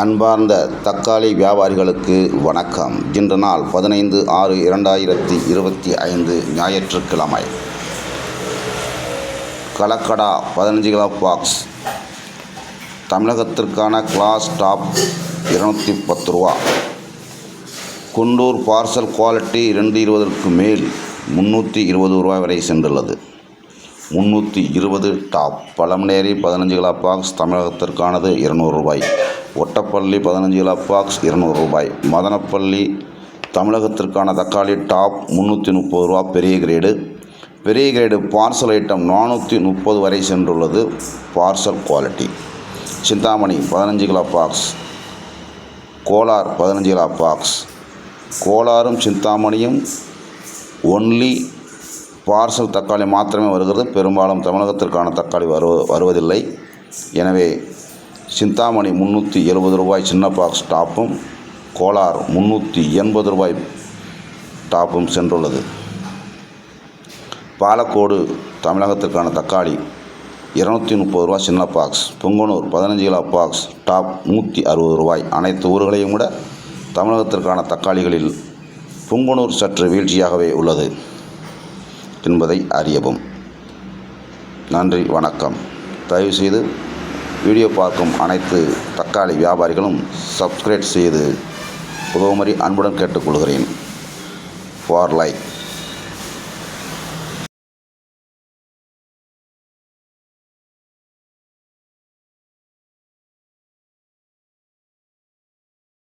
அன்பார்ந்த தக்காளி வியாபாரிகளுக்கு வணக்கம். இன்று நாள் 15/6/2025 ஞாயிற்றுக்கிழமை. கலக்கடா 15 கிலோ பாக்ஸ் தமிழகத்திற்கான கிளாஸ் டாப் 210 ரூபா. குண்டூர் பார்சல் குவாலிட்டி 220க்கு மேல் 320 ரூபாய் வரை சென்றுள்ளது. 320 டாப். பழமநேரி 15 கிலோ பாக்ஸ் தமிழகத்திற்கானது 200 ரூபாய். ஒட்டப்பள்ளி 15 கிலோ பாக்ஸ் 200 ரூபாய். மதனப்பள்ளி தமிழகத்திற்கான தக்காளி டாப் 330 ரூபா. பெரிய கிரேடு பார்சல் ஐட்டம் 430 வரை சென்றுள்ளது. Parcel quality. Chintamani 15 kilo box. Kolar 15 kilo box. கோலாரும் சிந்தாமணியும் ஒன்லி பார்சல் தக்காளி மாத்திரமே வருகிறது. பெரும்பாலும் தமிழகத்திற்கான தக்காளி வருவதில்லை. எனவே சிந்தாமணி 370 ரூபாய் சின்ன பாக்ஸ் டாப்பும், கோலார் 380 ரூபாய் டாப்பும் சென்றுள்ளது. பாலக்கோடு தமிழகத்திற்கான தக்காளி 230 ரூபாய் சின்ன box. Punganur 15 kilo box top 160 ரூபாய். அனைத்து ஊர்களையும் விட தமிழகத்திற்கான தக்காளிகளில் புங்கனூர் சற்று வீழ்ச்சியாகவே உள்ளது என்பதை அறியவும். நன்றி, வணக்கம். தயவுசெய்து வீடியோ பார்க்கும் அனைத்து தக்காளி வியாபாரிகளும் சப்ஸ்கிரைப் செய்து உதவுமாறு அன்புடன் கேட்டுக்கொள்கிறேன். For like.